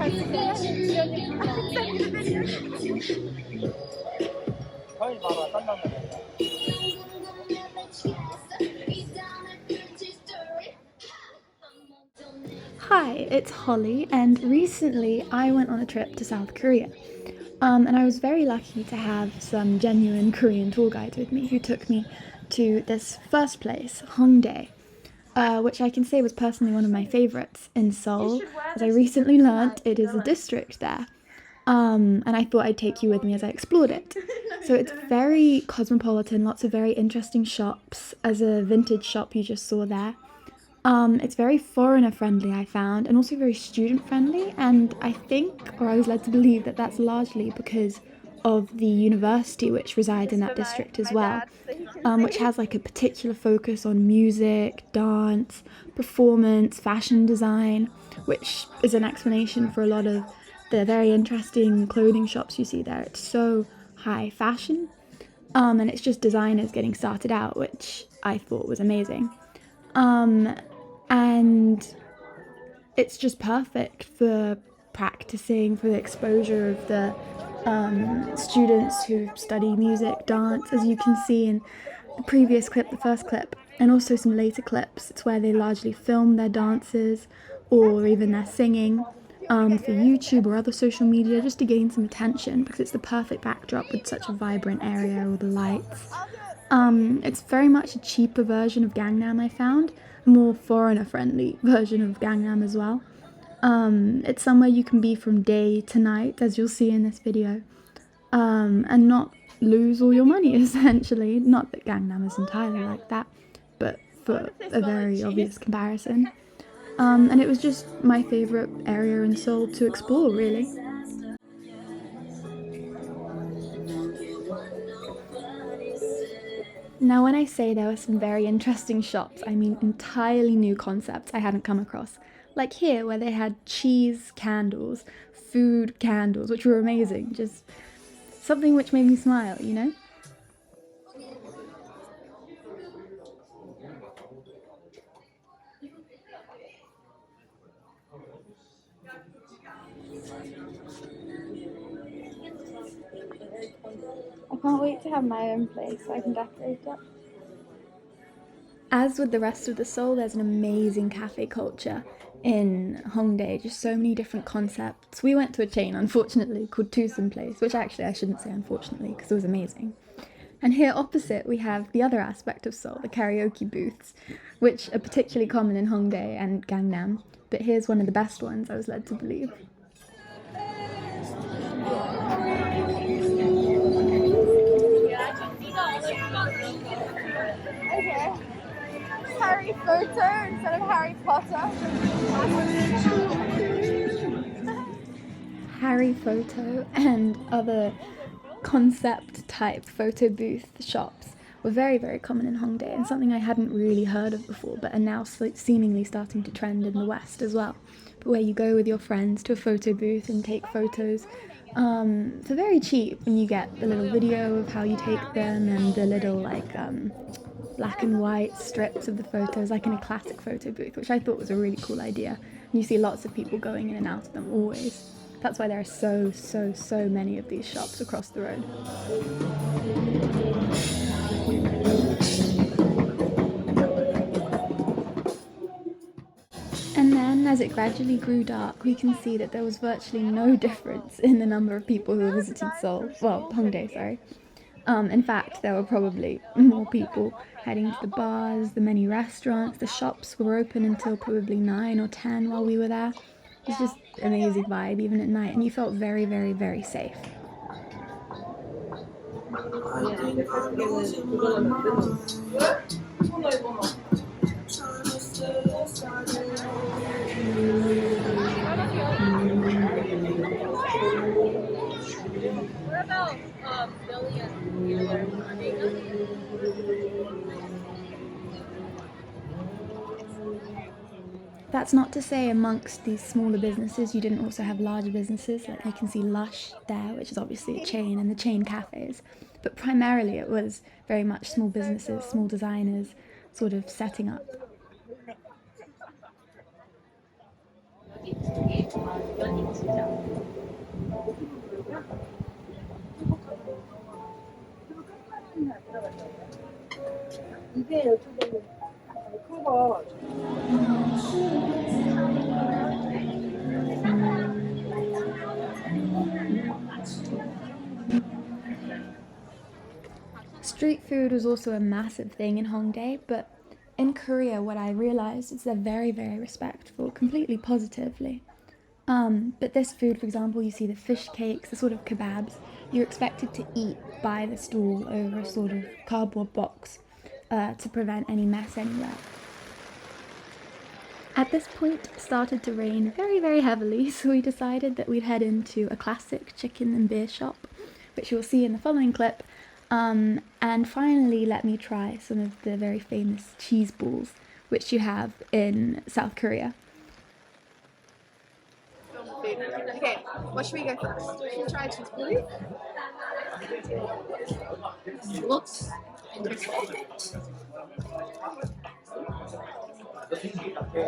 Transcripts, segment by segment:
Hi, it's Holly, and recently I went on a trip to South Korea. And I was very lucky to have some genuine Korean tour guides with me who took me to this first place, Hongdae, which I can say was personally one of my favorites in Seoul, as I recently learnt it is a district there. And I thought I'd take you with me as I explored it. So it's very cosmopolitan, lots of very interesting shops, as a vintage shop you just saw there. It's very foreigner friendly, I found, and also very student friendly. And I think, or I was led to believe, that that's largely because of the university which resides in that district as well, which has like a particular focus on music, dance, performance, fashion design, which is an explanation for a lot of the very interesting clothing shops you see there. It's so high fashion, and it's just designers getting started out, which I thought was amazing. Um, and it's just perfect for practicing, for the exposure of the students who study music, dance, as you can see in the previous clip, the first clip, and also some later clips. It's where they largely film their dances or even their singing for YouTube or other social media, just to gain some attention, because it's the perfect backdrop with such a vibrant area, all the lights. It's very much a cheaper version of Gangnam, I found, a more foreigner-friendly version of Gangnam as well. It's somewhere you can be from day to night, as you'll see in this video, and not lose all your money, essentially. Not that Gangnam is entirely like that, but for a very obvious comparison. And it was just my favourite area in Seoul to explore, really. Now, when I say there were some very interesting shops, I mean entirely new concepts I hadn't come across. Like here, where they had cheese candles, food candles, which were amazing. Just something which made me smile, you know? I can't wait to have my own place so I can decorate it. As with the rest of the Seoul, there's an amazing cafe culture in Hongdae, just so many different concepts. We went to a chain, unfortunately, called Tucson Place, which actually I shouldn't say unfortunately, because it was amazing. And here opposite we have the other aspect of Seoul, the karaoke booths, which are particularly common in Hongdae and Gangnam, but here's one of the best ones, I was led to believe. Okay. Harry Photo instead of Harry Potter. Harry Photo and other concept type photo booth shops were very, very common in Hongdae, and something I hadn't really heard of before, but are now seemingly starting to trend in the West as well. But where you go with your friends to a photo booth and take photos for very cheap, and you get the little video of how you take them and the little like black and white strips of the photos, like in a classic photo booth, which I thought was a really cool idea. And you see lots of people going in and out of them always. That's why there are so many of these shops across the road. And then, as it gradually grew dark, we can see that there was virtually no difference in the number of people who were visiting Seoul. Well, Hongdae, sorry. In fact, there were probably more people heading to the bars, the many restaurants, the shops were open until probably 9 or 10 while we were there. It was just an amazing vibe, even at night, and you felt very safe. What about Billy and Taylor? Are they good? That's not to say amongst these smaller businesses you didn't also have larger businesses, like you can see Lush there, which is obviously a chain, and the chain cafes. But primarily it was very much small businesses, small designers, sort of setting up. Street food was also a massive thing in Hongdae, but in Korea, what I realized is they're very, very respectful, completely positively. But this food, for example, you see the fish cakes, the sort of kebabs, you're expected to eat by the stool over a sort of cardboard box to prevent any mess anywhere. At this point, it started to rain very, very heavily, so we decided that we'd head into a classic chicken and beer shop, which you'll see in the following clip, and finally let me try some of the very famous cheese balls, which you have in South Korea. Okay, what should we go first? We should try cheese bully. Looks interesting.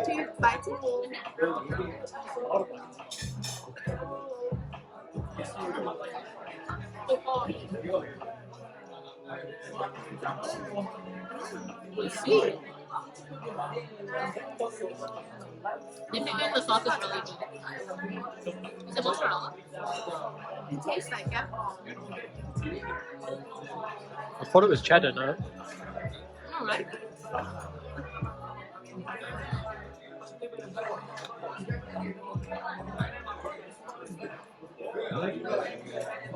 2 bites of bowl. Sweet. I think the sauce is really good. Is it mozzarella? It tastes like it. I thought it was cheddar, no? Alright.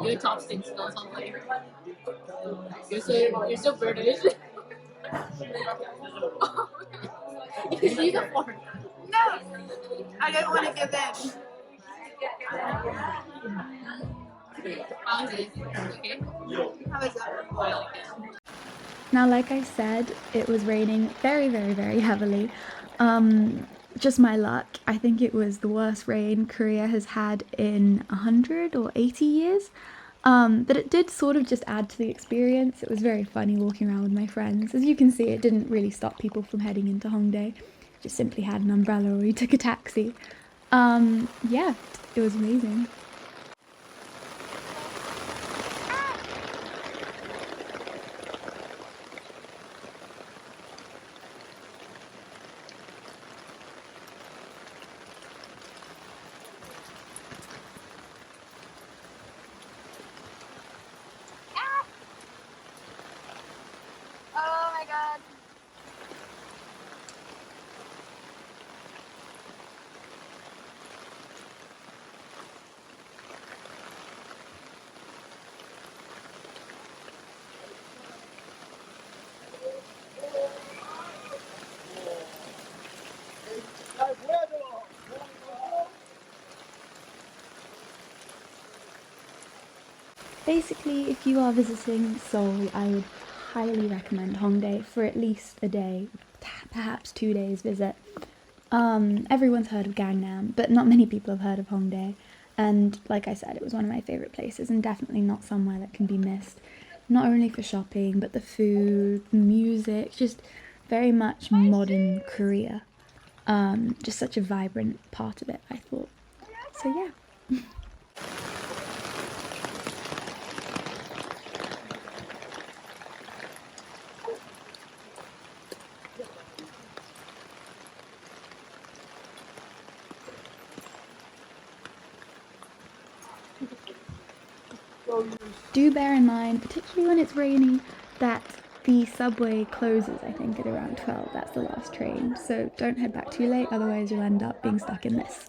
Your chopsticks still sound like you're so British. You see the fork? No, I don't want to give in. How is it? Okay. How is it? Now, like I said, it was raining very, very, very heavily. Just my luck. I think it was the worst rain Korea has had in 100 or 80 years. But it did sort of just add to the experience. It was very funny walking around with my friends. As you can see, it didn't really stop people from heading into Hongdae. Just simply had an umbrella or we took a taxi. Yeah, it was amazing. Oh my god. Basically, if you are visiting Seoul, I would highly recommend Hongdae for at least a day, perhaps 2 days visit. Everyone's heard of Gangnam, but not many people have heard of Hongdae. And like I said, it was one of my favourite places and definitely not somewhere that can be missed. Not only for shopping, but the food, music, just very much modern Korea. Just such a vibrant part of it, I thought. So yeah. Do bear in mind, particularly when it's raining, that the subway closes, I think, at around 12. That's the last train. So don't head back too late, otherwise you'll end up being stuck in this.